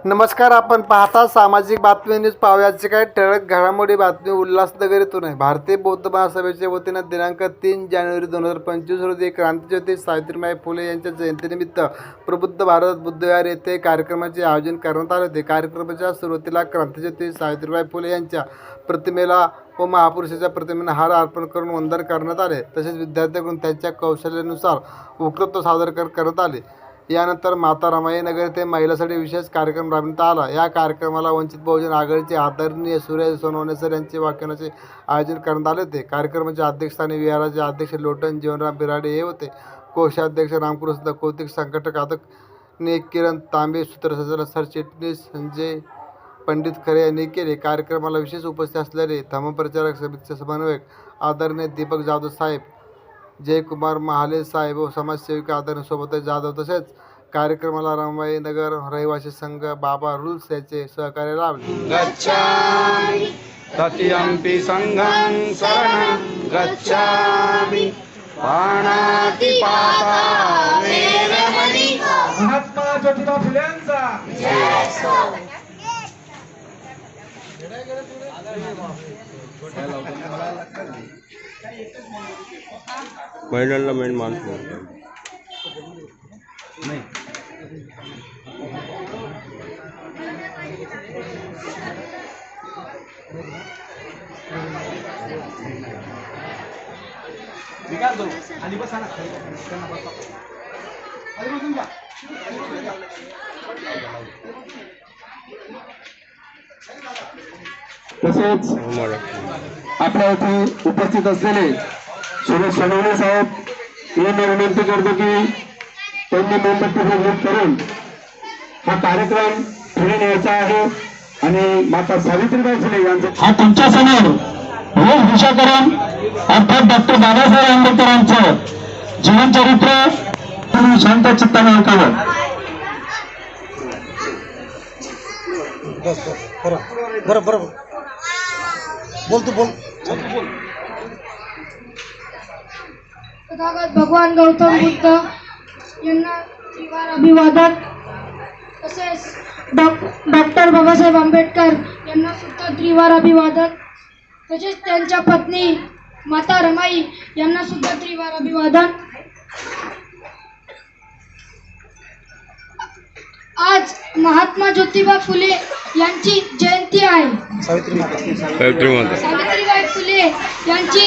नमस्कार. आपण पाहता सामाजिक बातमी न्यूज. पाहुयाची काय ठळक घडामोडी बातमी उल्हासनगर येथून आहे. भारतीय बौद्ध महासभेच्या वतीनं दिनांक 3 जानेवारी 2025 रोजी क्रांतिज्योती सावित्रीबाई फुले यांच्या जयंतीनिमित्त प्रबुद्ध भारत बुद्धविहार येथे कार्यक्रमाचे आयोजन करण्यात आले होते. कार्यक्रमाच्या सुरुवातीला क्रांतिज्योती सावित्रीबाई फुले यांच्या प्रतिमेला व महापुरुषाच्या प्रतिमेला हार अर्पण करून वंदन करण्यात आले. तसेच विद्यार्थ्यांकडून त्यांच्या कौशल्यानुसार वक्तृत्व सादर करण्यात आले. यानंतर माता रमाई नगर येथे महिलांसाठी विशेष कार्यक्रम राबविण्यात आला. या कार्यक्रमाला वंचित बहुजन आघाडीचे आदरणीय सूर्य सोनवणे सर यांचे व्याख्यानाचे आयोजन करण्यात आले होते. कार्यक्रमाच्या अध्यक्षस्थानी विहाराचे अध्यक्ष लोटन जीवनराम बिराडे हे होते. कोषाध्यक्ष रामकृष्ण कौतिक, संघटक अध्यक्ष किरण तांबे, सूत्रसंचालक सरचिटणीस संजय पंडित खरे यांनी केले. कार्यक्रमाला विशेष उपस्थित असलेले धम्मप्रचारक समितीचे समन्वयक आदरणीय दीपक जाधव साहेब, जयकुमार महाले साहेब व समाजसेविका आदरणीय सोबत जाधव तसेच कार्यक्रमाला रमाई नगर रहिवासी संघ बाबा रूल्स यांचे सहकार्य लाभले. गच्छामि तत्यंपि संघं शरणं गच्छामि पाणातिपाता वेरमणि. महात्मा ज्योतिबा फुलेंचा महिलांना मेन माणूस नाही. खाली बसा ना, खाली बसून जा. तसेच आपल्या इथे उपस्थित असलेले सुरेश सोनवणे साहेब यांना विनंती करतो की त्यांनी मेणबत्ती प्रज्वलित करून हा कार्यक्रम पुढे न्यायचा आहे आणि माता सावित्रीबाई फुले यांचा हा तुमच्या समोर वेशभूषा करून अर्थात डॉक्टर बाबासाहेब आंबेडकरांचं जीवनचरित्र शांत चित्ताने ऐकावं. बरोबर बोल तू बोल. तथागत भगवान गौतम बुद्ध यांना त्रिवार अभिवादन. तसेच डॉक्टर बाबासाहेब आंबेडकर यांना सुद्धा त्रिवार अभिवादन. तसेच त्यांच्या पत्नी माता रमाई यांना सुद्धा त्रिवार अभिवादन. आज महात्मा ज्योतिबा फुले यांची जयंती आहे. सावित्रीबाई फुले यांची